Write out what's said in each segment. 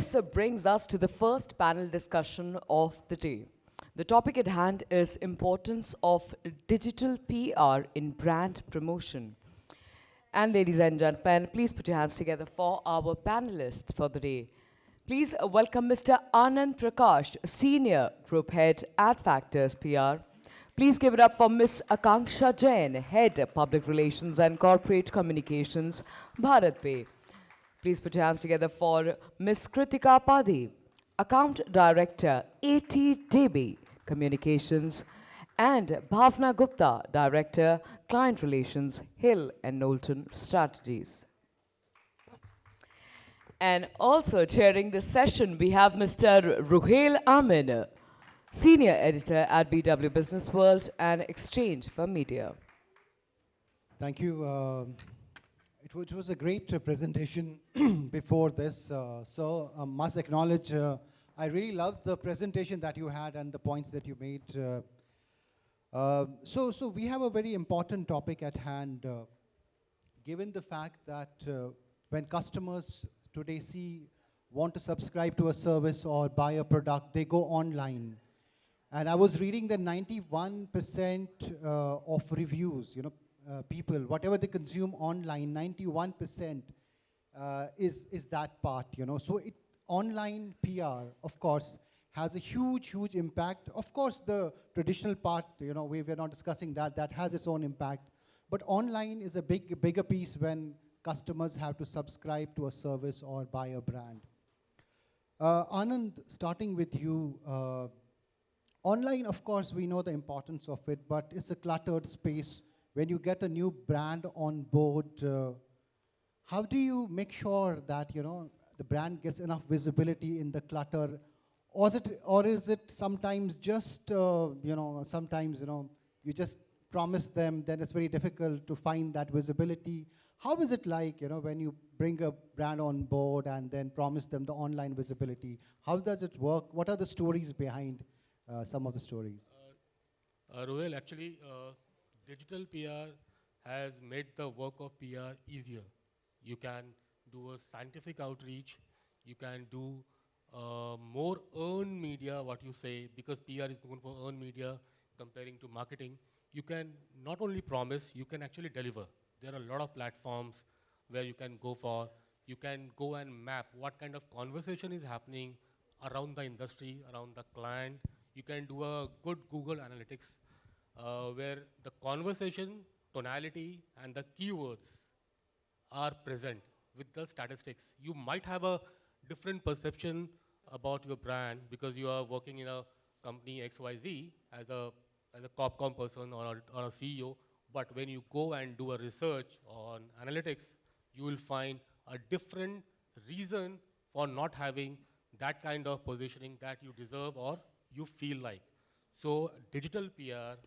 This brings us to the first panel discussion of the day. The topic at hand is importance of digital PR in brand promotion. And ladies and gentlemen, please put your hands together for our panelists for the day. Please welcome Mr. Anand Prakash, Senior Group Head, Adfactors PR. Please give it up for Ms. Akanksha Jain, Head Public Relations and Corporate Communications, Bharatpe. Please put your hands together for Ms. Kritika Padhy, Account Director, ATDB Communications, and Bhavna Gupta, Director, Client Relations, Hill+Knowlton Strategies. And also chairing this session, we have Mr. Ruhail Amin, Senior Editor at BW Businessworld and Exchange for Media. Thank you. It was a great presentation before this. Must acknowledge, I really loved the presentation that you had and the points that you made. So we have a very important topic at hand, given the fact that when customers today want to subscribe to a service or buy a product, they go online. And I was reading that 91% of reviews, people, whatever they consume online, 91% is that part, So online PR, of course, has a huge impact. Of course, the traditional part, we're not discussing that has its own impact. But online is a bigger piece when customers have to subscribe to a service or buy a brand. Anand, starting with you, online, of course, we know the importance of it, but it's a cluttered space. When you get a new brand on board, how do you make sure that the brand gets enough visibility in the clutter, or is it sometimes just sometimes you just promise them, then it's very difficult to find that visibility. How is it like when you bring a brand on board and then promise them the online visibility? How does it work? What are the stories behind some of the stories? Ruhail, actually, digital PR has made the work of PR easier. You can do a scientific outreach. You can do more earned media, what you say, because PR is known for earned media comparing to marketing. You can not only promise, you can actually deliver. There are a lot of platforms where you can go for. You can go and map what kind of conversation is happening around the industry, around the client. You can do a good Google Analytics where the conversation, tonality, and the keywords are present with the statistics. You might have a different perception about your brand because you are working in a company XYZ as a Corp Comm person or a CEO. But when you go and do a research on analytics, you will find a different reason for not having that kind of positioning that you deserve or you feel like. So digital PR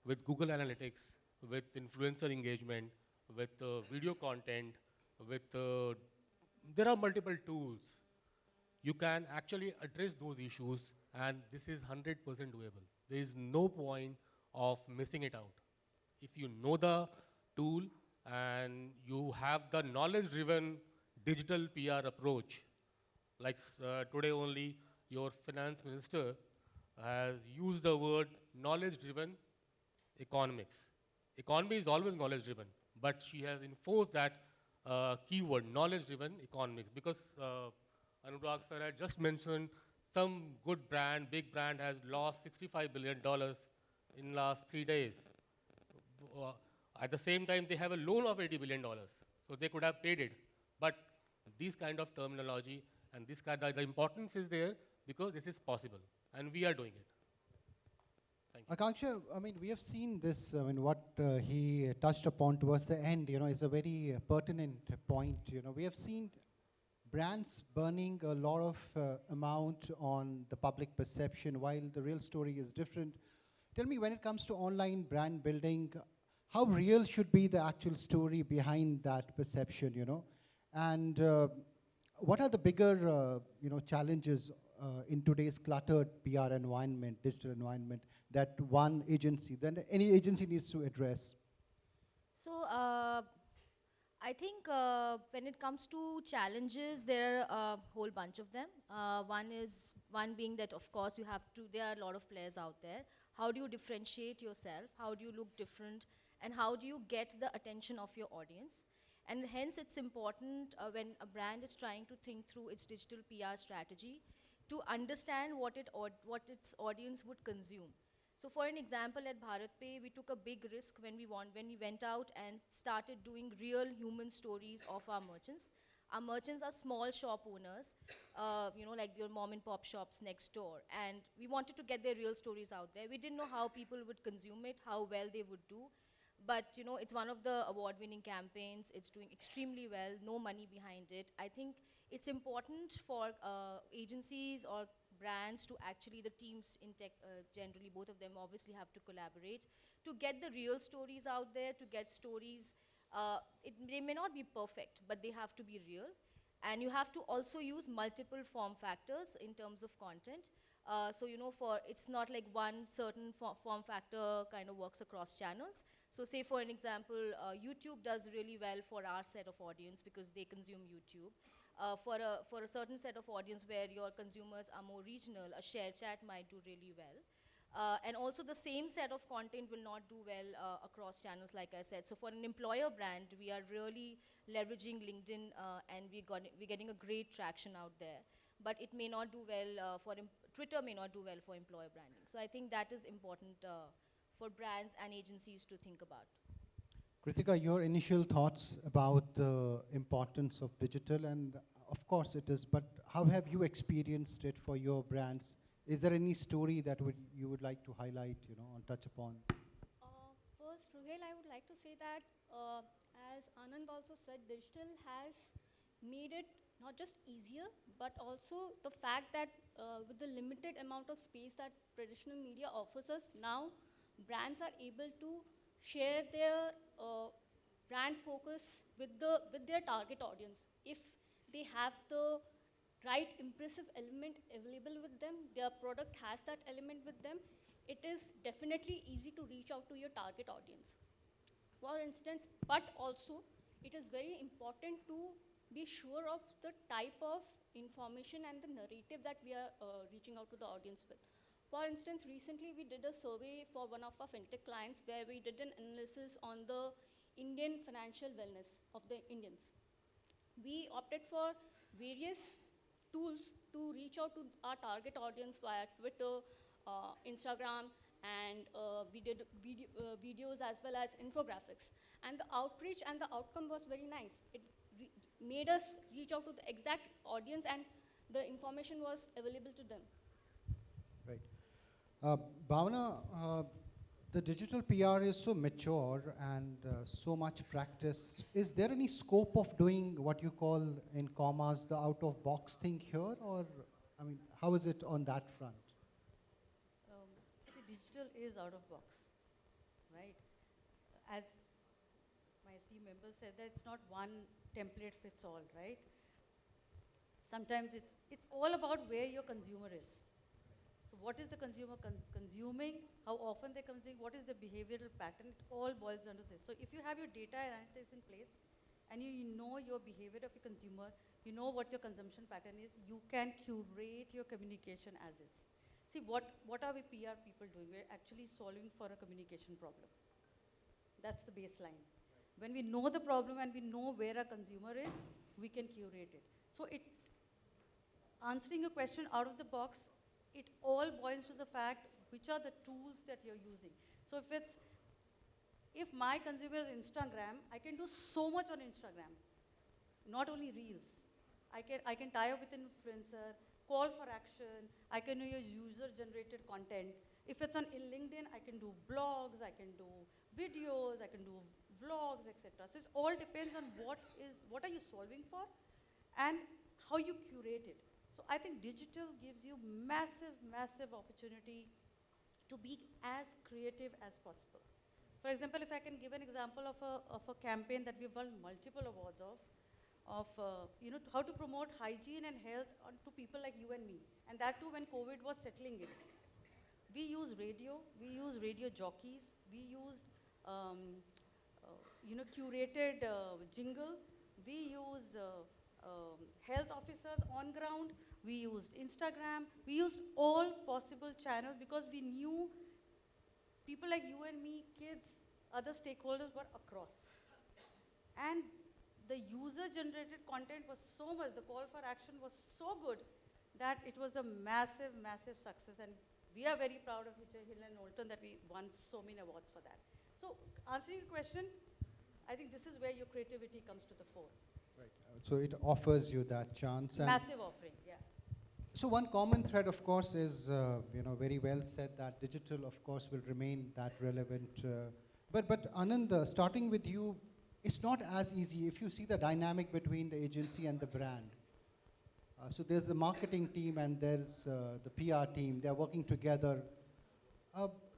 with Google Analytics, with influencer engagement, with video content, with there are multiple tools. You can actually address those issues, and this is 100% doable. There is no point of missing it out. If you know the tool and you have the knowledge-driven digital PR approach, like today only your finance minister has used the word knowledge-driven economics. Economy is always knowledge-driven, but she has enforced that keyword, knowledge-driven economics, because Anurag sir had just mentioned some good brand, big brand has lost $65 billion in last 3 days. At the same time, they have a loan of $80 billion, so they could have paid it. But this kind of terminology and this kind of, the importance is there because this is possible, and we are doing it. Akanksha, we have seen this, what he touched upon towards the end, is a very pertinent point. We have seen brands burning a lot of amount on the public perception while the real story is different. Tell me, when it comes to online brand building, how real should be the actual story behind that perception, And what are the bigger, challenges in today's cluttered PR environment, digital environment, that one agency, then any agency needs to address? So I think when it comes to challenges, there are a whole bunch of them. One being that, of course, there are a lot of players out there. How do you differentiate yourself? How do you look different? And how do you get the attention of your audience? And hence, it's important when a brand is trying to think through its digital PR strategy to understand what its audience would consume. So for an example, at Bharatpe, we took a big risk when we went out and started doing real human stories of our merchants. Our merchants are small shop owners, like your mom and pop shops next door. And we wanted to get their real stories out there. We didn't know how people would consume it, how well they would do. But it's one of the award-winning campaigns. It's doing extremely well, no money behind it. I think it's important for agencies or brands to actually, the teams in tech generally, both of them obviously have to collaborate to get the real stories out there, to get stories. They may not be perfect, but they have to be real. And you have to also use multiple form factors in terms of content. So it's not like one certain form factor kind of works across channels. So say for an example, YouTube does really well for our set of audience because they consume YouTube. For a certain set of audience where your consumers are more regional, a share chat might do really well. And also the same set of content will not do well across channels, like I said. So for an employer brand, we are really leveraging LinkedIn and we're getting a great traction out there. But it may not do well Twitter may not do well for employer branding. So I think that is important for brands and agencies to think about. Kritika, your initial thoughts about the importance of digital, and of course it is, but how have you experienced it for your brands? Is there any story that you would like to highlight, or touch upon? First, Ruhail, I would like to say that, as Anand also said, digital has made it not just easier, but also the fact that with the limited amount of space that traditional media offers us, now brands are able to share their brand focus with their target audience. If they have the right impressive element available with them, their product has that element with them, it is definitely easy to reach out to your target audience. For instance, but also it is very important to be sure of the type of information and the narrative that we are reaching out to the audience with. For instance, recently we did a survey for one of our fintech clients where we did an analysis on the Indian financial wellness of the Indians. We opted for various tools to reach out to our target audience via Twitter, Instagram, and we did videos as well as infographics. And the outreach and the outcome was very nice. It made us reach out to the exact audience and the information was available to them. Right. Bhawna, the digital PR is so mature and so much practiced. Is there any scope of doing what you call, in commas, the out-of-box thing here? Or, I mean, how is it on that front? See, digital is out of box, right? As my esteemed member said, that it's not one template fits all, right? Sometimes it's all about where your consumer is. So what is the consumer consuming, how often they consume, what is the behavioral pattern, it all boils down to this. So if you have your data analytics in place, and you know your behavior of your consumer, you know what your consumption pattern is, you can curate your communication as is. See, what are we PR people doing? We're actually solving for a communication problem. That's the baseline. When we know the problem and we know where our consumer is, we can curate it. So answering your question out of the box, it all boils to the fact which are the tools that you're using. So if my consumer is Instagram, I can do so much on Instagram, not only Reels. I can tie up with an influencer, call for action, I can use user-generated content. If it's on LinkedIn, I can do blogs, I can do videos, I can do vlogs, etc. So it all depends on what are you solving for and how you curate it. So I think digital gives you massive, massive opportunity to be as creative as possible. For example, if I can give an example of a campaign that we've won multiple awards of how to promote hygiene and health to people like you and me, and that too when COVID was settling in. We use radio jockeys, we used curated jingle. We use health officers on ground. We used Instagram. We used all possible channels because we knew people like you and me, kids, other stakeholders were across. And the user-generated content was so much, the call for action was so good that it was a massive, massive success. And we are very proud of Hill+Knowlton that we won so many awards for that. So answering your question, I think this is where your creativity comes to the fore. Right. So it offers you that chance. And Massive offering, yeah. so one common thread, of course, is, very well said that digital, of course, will remain that relevant. But Anand, starting with you, it's not as easy if you see the dynamic between the agency and the brand. So there's the marketing team and there's the PR team. They're working together.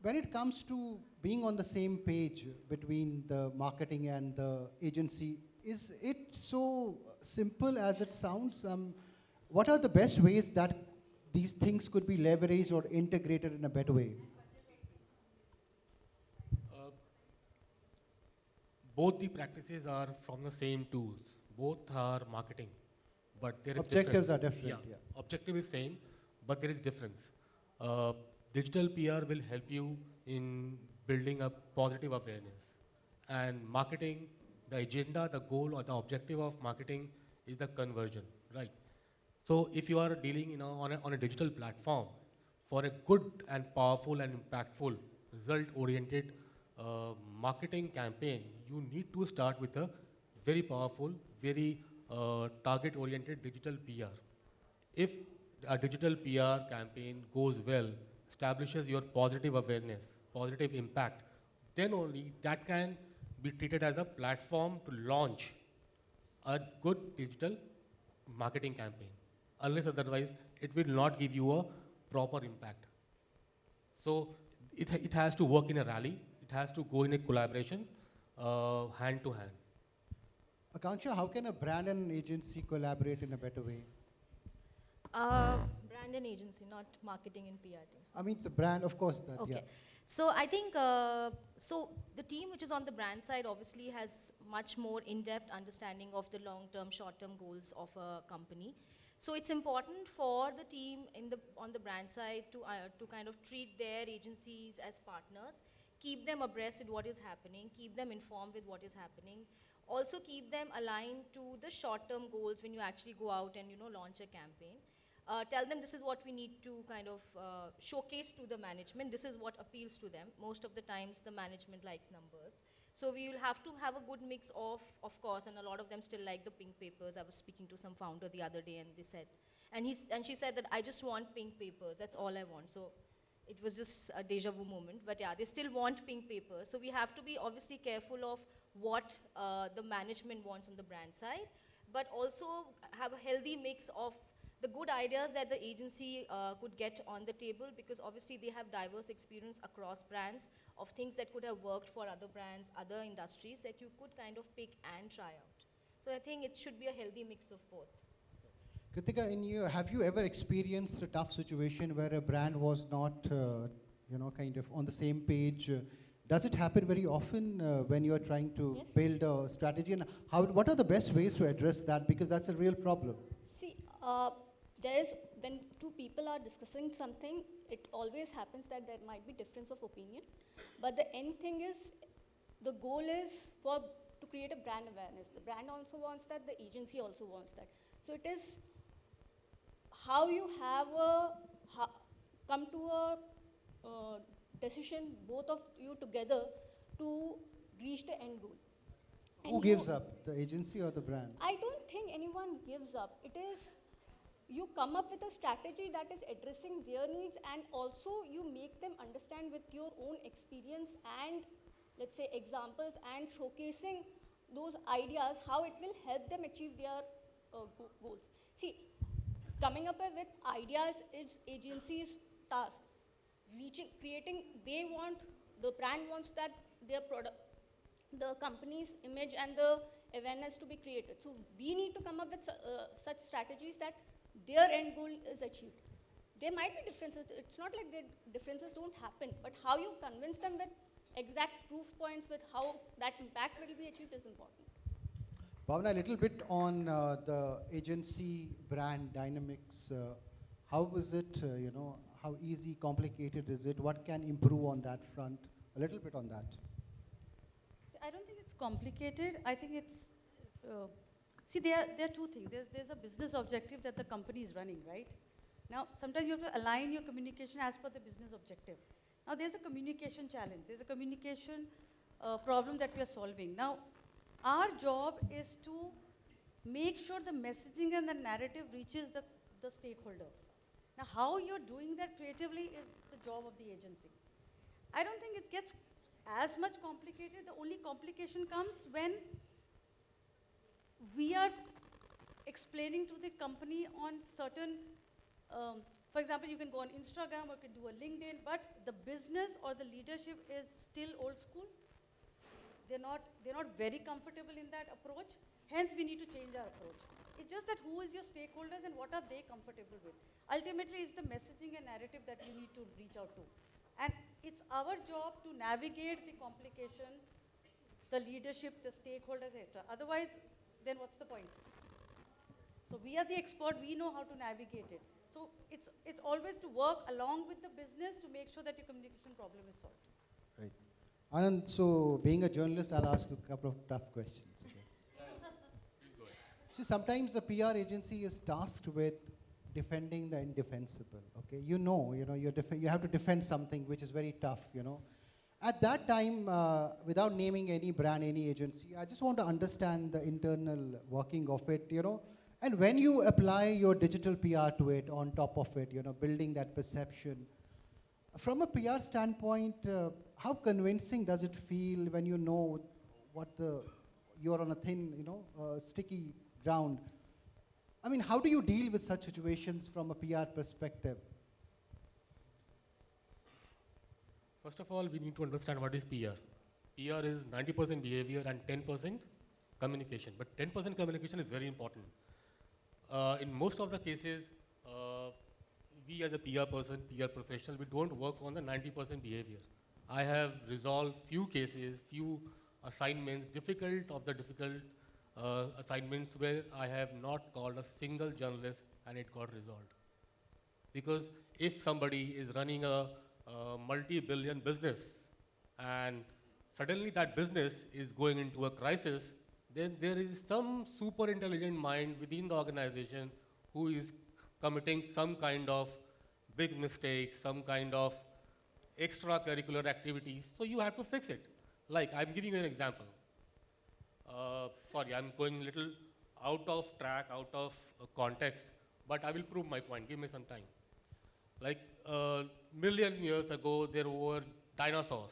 When it comes to being on the same page between the marketing and the agency, is it so simple as it sounds? What are the best ways that these things could be leveraged or integrated in a better way? Both the practices are from the same tools. Both are marketing, but there is Objectives difference. are different, yeah. Objective is same, but there is difference. Digital PR will help you in building up positive awareness. And marketing, the agenda, the goal or the objective of marketing is the conversion, right? So if you are dealing on a digital platform, for a good and powerful and impactful, result-oriented marketing campaign, you need to start with a very powerful, very target-oriented digital PR. If a digital PR campaign goes well, establishes your positive awareness, positive impact, then only that can be treated as a platform to launch a good digital marketing campaign. Unless otherwise, it will not give you a proper impact. So it has to work in a rally. It has to go in a collaboration, hand to hand. Akanksha, how can a brand and agency collaborate in a better way? Brand and agency, not marketing and PR teams. I mean, the brand, of course, that, Okay. yeah. So I think, so the team which is on the brand side obviously has much more in-depth understanding of the long-term, short-term goals of a company. So it's important for the team on the brand side to kind of treat their agencies as partners, keep them abreast with what is happening, keep them informed with what is happening, also keep them aligned to the short-term goals when you actually go out and launch a campaign. Tell them this is what we need to kind of showcase to the management. This is what appeals to them. Most of the times the management likes numbers. So we will have to have a good mix of course, and a lot of them still like the pink papers. I was speaking to some founder the other day and they said, and she said that I just want pink papers. That's all I want. So it was just a deja vu moment, but yeah, they still want pink papers. So we have to be obviously careful of what the management wants on the brand side, but also have a healthy mix of the good ideas that the agency could get on the table, because obviously they have diverse experience across brands of things that could have worked for other brands, other industries that you could kind of pick and try out. So I think it should be a healthy mix of both. Kritika, have you ever experienced a tough situation where a brand was not, kind of on the same page? Does it happen very often when you are trying to build a strategy? And what are the best ways to address that? Because that's a real problem. See, when two people are discussing something, it always happens that there might be difference of opinion. But the end thing is, the goal is to create a brand awareness. The brand also wants that, the agency also wants that. So it is how you have come to a decision, both of you together, to reach the end goal. Who gives up, the agency or the brand? I don't think anyone gives up. It is, you come up with a strategy that is addressing their needs, and also you make them understand with your own experience and, let's say, examples, and showcasing those ideas, how it will help them achieve their goals. See, coming up with ideas is agency's task. The brand wants that their product, the company's image and the awareness to be created. So we need to come up with such strategies that their end goal is achieved. There might be differences. It's not like the differences don't happen, but how you convince them with exact proof points with how that impact will be achieved is important. Bhavna, a little bit on the agency brand dynamics. How is it, how easy, complicated is it? What can improve on that front? A little bit on that. See, I don't think it's complicated. I think it's, see, there are two things. There's a business objective that the company is running, right? Now, sometimes you have to align your communication as per the business objective. Now, there's a communication challenge. There's a communication problem that we are solving. Now, our job is to make sure the messaging and the narrative reaches the stakeholders. Now, how you're doing that creatively is the job of the agency. I don't think it gets as much complicated. The only complication comes when we are explaining to the company on certain, for example, you can go on Instagram or you can do a LinkedIn, but the business or the leadership is still old school. They're not very comfortable in that approach. Hence, we need to change our approach. It's just that who is your stakeholders and what are they comfortable with? Ultimately, it's the messaging and narrative that you need to reach out to. And it's our job to navigate the complication, the leadership, the stakeholders, etc. Otherwise, then what's the point? So we are the expert, we know how to navigate it. So it's always to work along with the business to make sure that your communication problem is solved. Right. Anand, so being a journalist, I'll ask you a couple of tough questions. Okay? Please go ahead. So sometimes the PR agency is tasked with defending the indefensible. Okay, you have to defend something which is very tough. At that time, without naming any brand, any agency, I just want to understand the internal working of it. And when you apply your digital PR to it, on top of it, building that perception. From a PR standpoint, how convincing does it feel when you know you're on a thin, sticky ground? I mean, how do you deal with such situations from a PR perspective? First of all, we need to understand what is PR. PR is 90% behavior and 10% communication. But 10% communication is very important. In most of the cases, we as a PR person, PR professional, we don't work on the 90% behavior. I have resolved few cases, few assignments, difficult assignments where I have not called a single journalist and it got resolved. Because if somebody is running a multi-billion business and suddenly that business is going into a crisis, then there is some super intelligent mind within the organization who is committing some kind of big mistake, some kind of extracurricular activities, so you have to fix it. Like, I'm giving you an example. Sorry, I'm going a little out of track, out of context, but I will prove my point. Give me some time. Like, million years ago, there were dinosaurs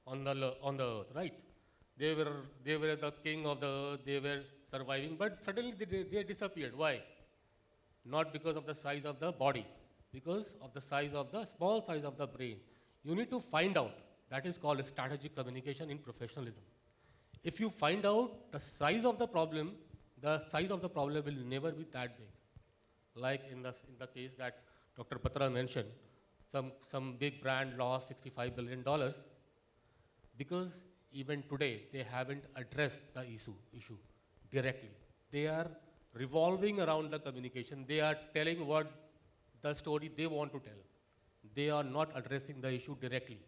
on the earth, right? They were the king of the earth, they were surviving, but suddenly they disappeared. Why? Not because of the size of the body, because of the small size of the brain. You need to find out. That is called strategic communication in professionalism. If you find out the size of the problem will never be that big. Like in the case that Dr. Patra mentioned, some big brand lost $65 billion because even today they haven't addressed the issue directly. They are revolving around the communication. They are telling what the story they want to tell. They are not addressing the issue directly.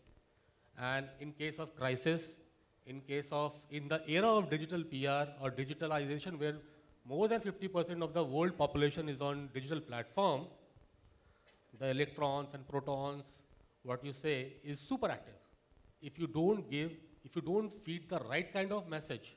And in case of crisis, in the era of digital PR or digitalization, where more than 50% of the world population is on digital platform, the electrons and protons, what you say, is super active. If you don't feed the right kind of message,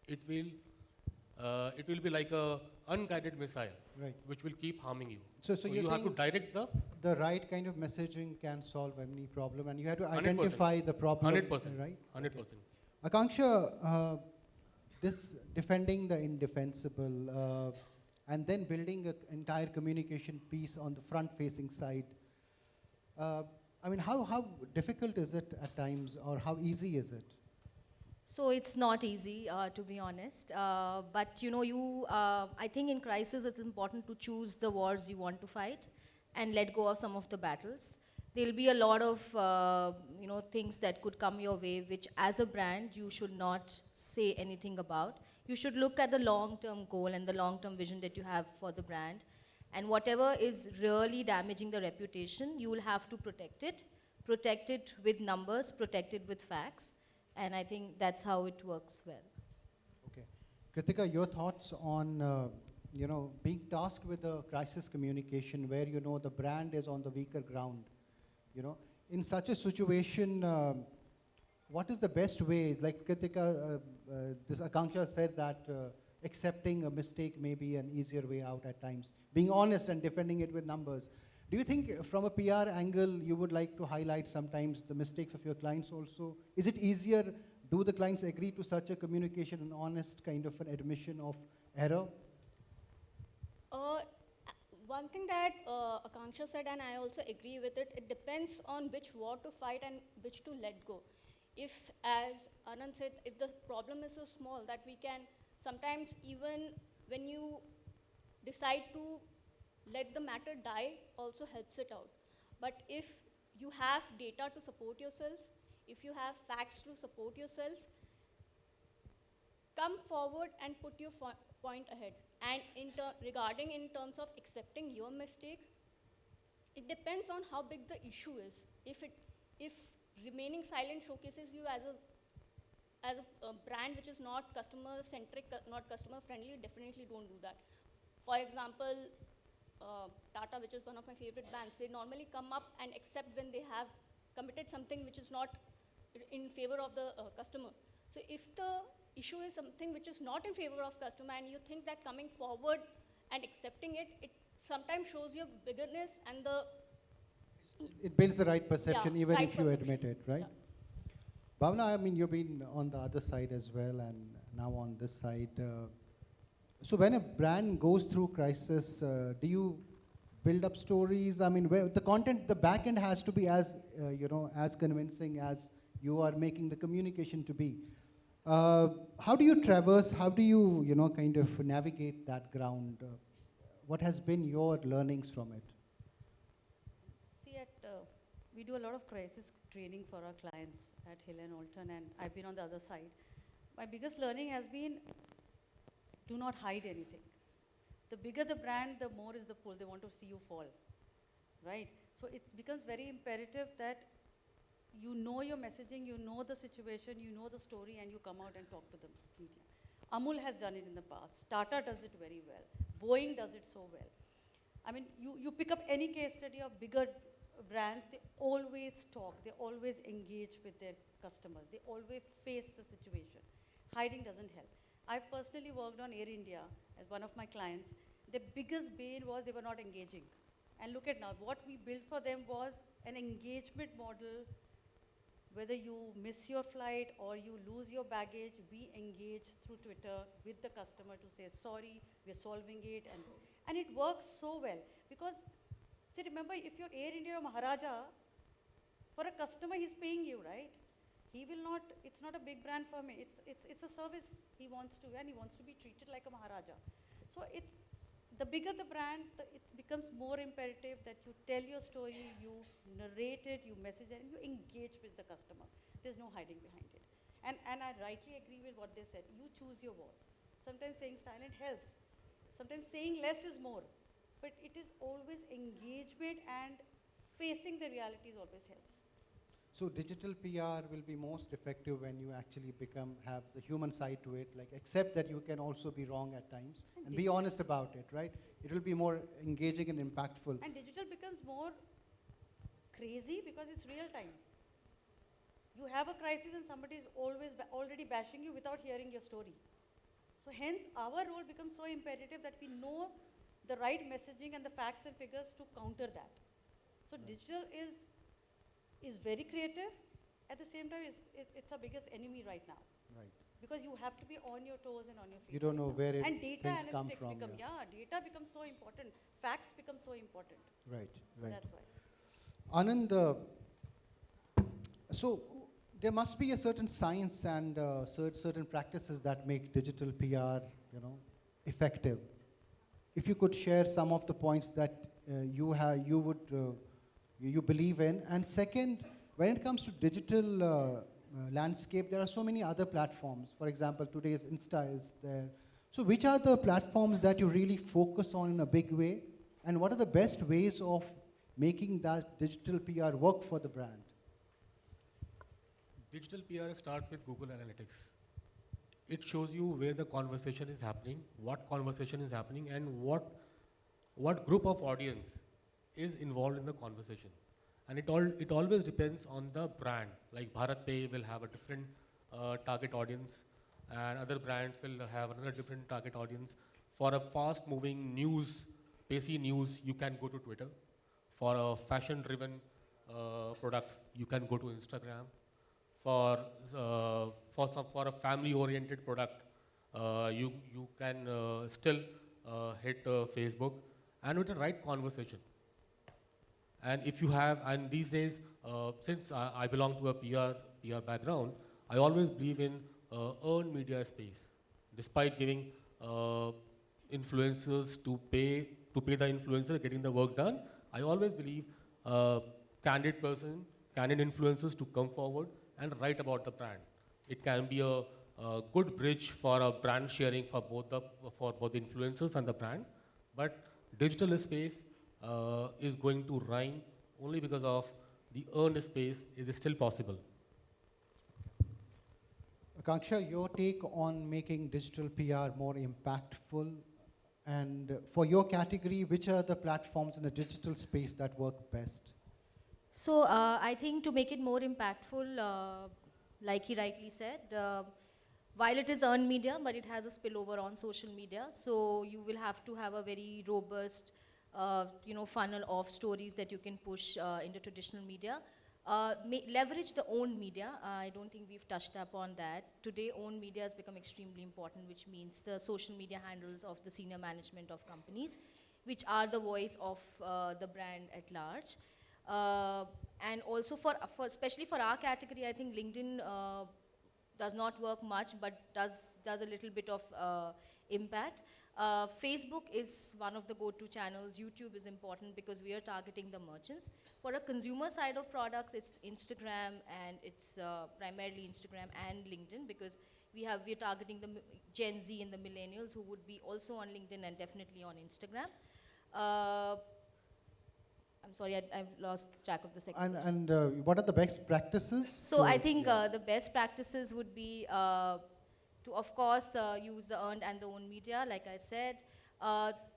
it will be like a unguided missile, right, which will keep harming you. So you have to direct the right kind of messaging can solve any problem, and you have to identify 100%. The problem. 100%, right? 100%. Okay. Akanksha, this defending the indefensible and then building an entire communication piece on the front-facing side. I mean, how difficult is it at times, or how easy is it? So it's not easy, to be honest. But I think in crisis it's important to choose the wars you want to fight and let go of some of the battles. there'll be a lot of things that could come your way, which as a brand you should not say anything about. You should look at the long-term goal and the long-term vision that you have for the brand, and whatever is really damaging the reputation, you will have to protect it with numbers, protect it with facts, and I think that's how it works well. Okay. Kritika, your thoughts on being tasked with a crisis communication where the brand is on the weaker ground. In such a situation, what is the best way? Like Kritika, this Akanksha said that accepting a mistake may be an easier way out at times. Being honest and defending it with numbers. Do you think from a PR angle, you would like to highlight sometimes the mistakes of your clients also? Is it easier? Do the clients agree to such a communication, an honest kind of an admission of error? One thing that Akanksha said, and I also agree with it, it depends on which war to fight and which to let go. If, as Anand said, if the problem is so small that we can, sometimes even when you decide to let the matter die, also helps it out. But if you have data to support yourself, if you have facts to support yourself, come forward and put your point ahead. And regarding in terms of accepting your mistake, it depends on how big the issue is. If remaining silent showcases you as a brand which is not customer centric, not customer friendly, definitely don't do that. For example, Tata, which is one of my favorite brands, they normally come up and accept when they have committed something which is not in favor of the customer. So if the issue is something which is not in favor of customer and you think that coming forward and accepting it, it sometimes shows your bigness and it builds the right perception, Yeah, even right if you perception. admit it, right? Yeah. Bhawna, I mean, you've been on the other side as well, and now on this side. So when a brand goes through crisis, do you build up stories? I mean, where the content, the back end has to be as, as convincing as you are making the communication to be. How do you traverse, how do you, kind of navigate that ground? What has been your learnings from it? See, we do a lot of crisis training for our clients at Hill+Knowlton, and I've been on the other side. My biggest learning has been, do not hide anything. The bigger the brand, the more is the pull. They want to see you fall, right? So it becomes very imperative that you know your messaging, you know the situation, you know the story, and you come out and talk to the media. Amul has done it in the past. Tata does it very well. Boeing does it so well. I mean, you pick up any case study of bigger brands, they always talk, they always engage with their customers, they always face the situation. Hiding doesn't help. I've personally worked on Air India as one of my clients. The biggest bane was they were not engaging. And look at now, what we built for them was an engagement model. Whether you miss your flight or you lose your baggage, we engage through Twitter with the customer to say, sorry, we're solving it. And it works so well. Because, see, remember, if you're Air India or Maharaja, for a customer, he's paying you, right? He will not, it's not a big brand for me. It's a service he wants to, and he wants to be treated like a Maharaja. So it's, the bigger the brand, it becomes more imperative that you tell your story, you narrate it, you message it, and you engage with the customer. There's no hiding behind it. And I rightly agree with what they said. You choose your words. Sometimes saying silent helps. Sometimes saying less is more. But it is always engagement, and facing the realities always helps. So digital PR will be most effective when you actually have the human side to it, like accept that you can also be wrong at times and be honest about it, right? It will be more engaging and impactful. And digital becomes more crazy because it's real time. You have a crisis and somebody is always already bashing you without hearing your story. So hence our role becomes so imperative that we know the right messaging and the facts and figures to counter that. So digital is very creative. At the same time, it's our biggest enemy right now. Right. Because you have to be on your toes and on your feet. You don't know where and data things come analytics from. become, data becomes so important. Facts become so important. Right, So right. that's why. Anand, so there must be a certain science and certain practices that make digital PR, effective. If you could share some of the points that you would you believe in? And second, when it comes to digital landscape, there are so many other platforms. For example, today's Insta is there. So which are the platforms that you really focus on in a big way? And what are the best ways of making that digital PR work for the brand? Digital PR starts with Google Analytics. It shows you where the conversation is happening, what conversation is happening, and what group of audience is involved in the conversation. And it always depends on the brand. Like Bharatpe will have a different target audience, and other brands will have another different target audience. For a fast-moving news, pacey news, you can go to Twitter. For a fashion-driven products, you can go to Instagram. For a family-oriented product, you can still hit Facebook, and with the right conversation. And if you have, and these days, since I belong to a PR background, I always believe in earned media space. Despite giving influencers to pay the influencer getting the work done, I always believe candid influencers to come forward and write about the brand. It can be a good bridge for a brand sharing for both the influencers and the brand. But digital space is going to rhyme only because of the earned space is still possible. Akanksha, your take on making digital PR more impactful, and for your category, which are the platforms in the digital space that work best? So I think to make it more impactful, like he rightly said, while it is earned media, but it has a spillover on social media. So you will have to have a very robust, funnel of stories that you can push into traditional media. Leverage the owned media. I don't think we've touched upon that. Today, owned media has become extremely important, which means the social media handles of the senior management of companies, which are the voice of the brand at large. And also especially for our category, I think LinkedIn does not work much, but does a little bit of impact. Facebook is one of the go-to channels. YouTube is important because we are targeting the merchants. For a consumer side of products, it's Instagram, and it's primarily Instagram and LinkedIn, because we're targeting the Gen Z and the millennials who would be also on LinkedIn and definitely on Instagram. I'm sorry, I've lost track of the second question. And what are the best practices? So I think the best practices would be to, of course, use the earned and the owned media, like I said.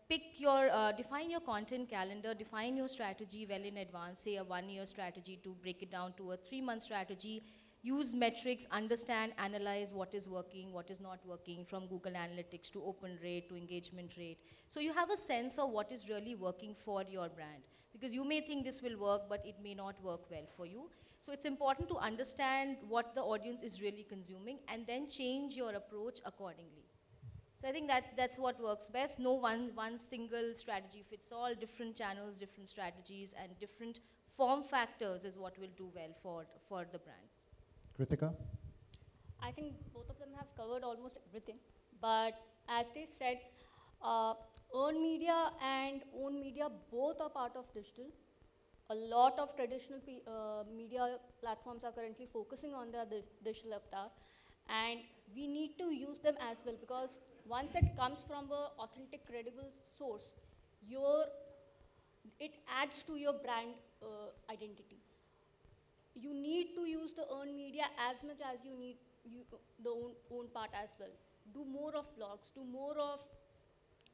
Define your content calendar, define your strategy well in advance, say a 1-year strategy, to break it down to a 3-month strategy. Use metrics, understand, analyze what is working, what is not working, from Google Analytics to open rate to engagement rate. So you have a sense of what is really working for your brand. Because you may think this will work, but it may not work well for you. So it's important to understand what the audience is really consuming and then change your approach accordingly. So I think that's what works best. No one single strategy fits all. Different channels, different strategies, and different form factors is what will do well for the brands. Kritika? I think both of them have covered almost everything. But as they said, earned media and owned media both are part of digital. A lot of traditional media platforms are currently focusing on their digital avatar, and we need to use them as well, because once it comes from an authentic, credible source, it adds to your brand identity. You need to use the earned media as much as you need the own part as well. Do more of blogs, do more of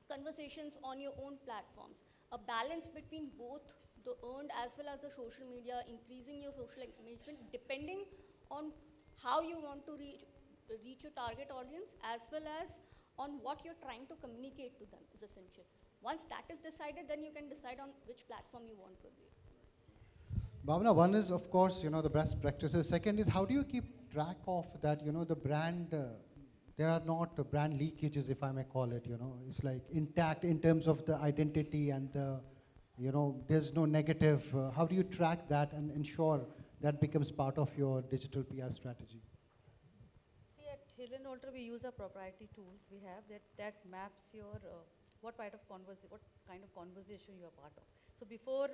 conversations on your own platforms. A balance between both the earned as well as the social media, increasing your social engagement depending on how you want to reach your target audience, as well as on what you're trying to communicate to them, is essential. Once that is decided, then you can decide on which platform you want to be. Bhawna, one is, of course, the best practices. Second is, how do you keep track of that, the brand, there are not brand leakages, if I may call it, It's like intact in terms of the identity and the, there's no negative. How do you track that and ensure that becomes part of your digital PR strategy? See, at Hill+Knowlton, we use a proprietary tools we have that maps your what kind of conversation you are part of. So before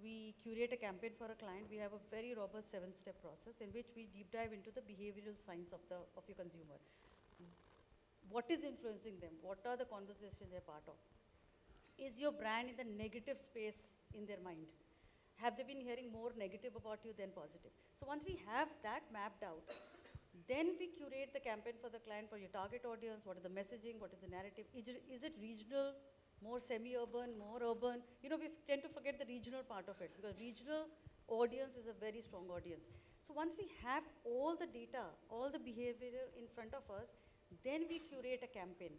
we curate a campaign for a client, we have a very robust 7-step process in which we deep dive into the behavioral science of your consumer. What is influencing them? What are the conversations they're part of? Is your brand in the negative space in their mind? Have they been hearing more negative about you than positive? So once we have that mapped out, then we curate the campaign for the client, for your target audience. What is the messaging? What is the narrative? Is it regional, more semi-urban, more urban? You know, we tend to forget the regional part of it because regional audience is a very strong audience. So once we have all the data, all the behavior in front of us, then we curate a campaign.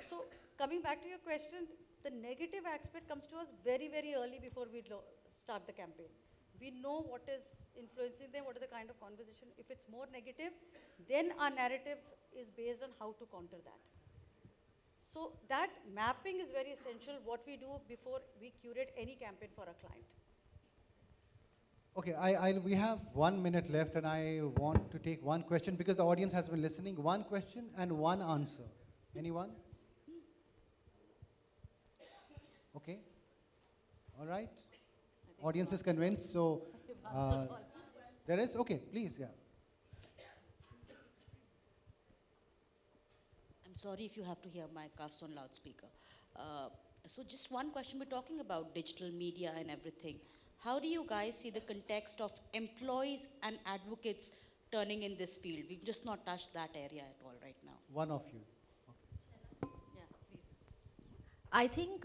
So coming back to your question, the negative aspect comes to us very, very early before we start the campaign. We know what is influencing them, what is the kind of conversation. If it's more negative, then our narrative is based on how to counter that. So that mapping is very essential, what we do before we curate any campaign for a client. Okay, we have 1 minute left and I want to take one question because the audience has been listening. One question and one answer. Anyone? Okay. All right. Audience is convinced, so there is? Okay, please, yeah. I'm sorry if you have to hear my cuffs on loudspeaker. So just one question, we're talking about digital media and everything. How do you guys see the context of employees and advocates turning in this field? We've just not touched that area at all right now. One of you. Yeah, please. I think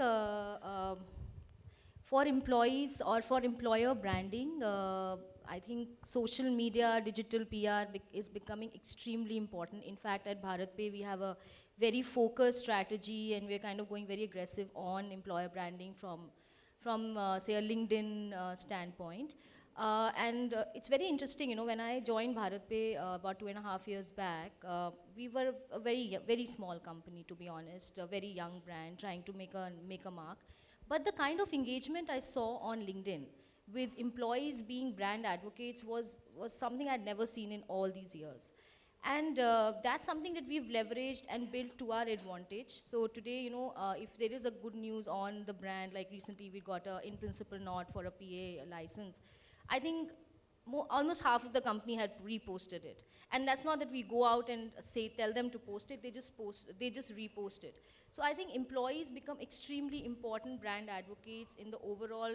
for employees or for employer branding, I think social media, digital PR is becoming extremely important. In fact, at Bharatpe, we have a very focused strategy and we're kind of going very aggressive on employer branding from say, a LinkedIn standpoint. It's very interesting, you know, when I joined Bharatpe about 2.5 years back, we were a very small company, to be honest, a very young brand trying to make a mark. But the kind of engagement I saw on LinkedIn with employees being brand advocates was something I'd never seen in all these years. And that's something that we've leveraged and built to our advantage. So today, you know, if there is a good news on the brand, like recently we got a in-principle nod for a PA license, I think almost half of the company had reposted it. And that's not that we go out and tell them to post it, they just repost it. So I think employees become extremely important brand advocates in the overall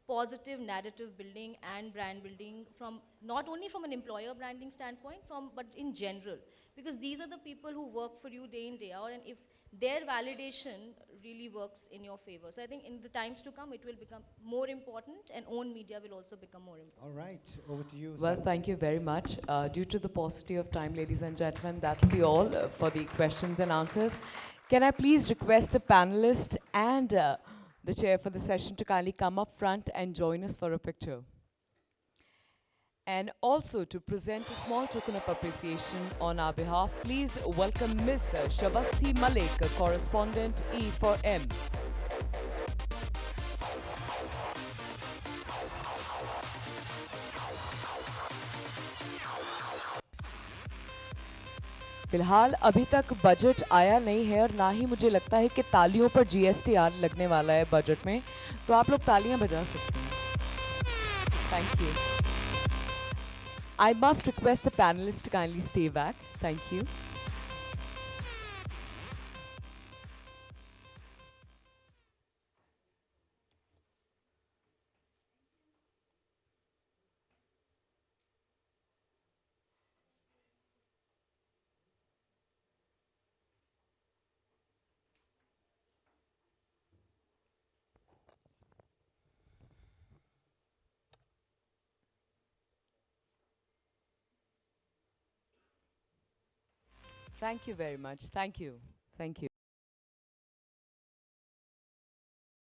positive narrative building and brand building from not only from an employer branding standpoint, but in general. Because these are the people who work for you day in, day out, and if their validation really works in your favor. So I think in the times to come, it will become more important and own media will also become more important. All right, over to you. Well, thank you very much. Due to the paucity of time, ladies and gentlemen, that'll be all for the questions and answers. Can I please request the panelists and the chair for the session to kindly come up front and join us for a picture. And also to present a small token of appreciation on our behalf, please welcome Ms. Shabasti Malik, correspondent E for M. फिलहाल अभी तक budget आया नहीं है और ना ही मुझे लगता है कि तालियों पर जीएसटी लगने वाला है बजट में, तो आप लोग तालियां बजा सकते हैं. Thank you. I must request the panelists to kindly stay back. Thank you. Thank you very much. Thank you. Thank you.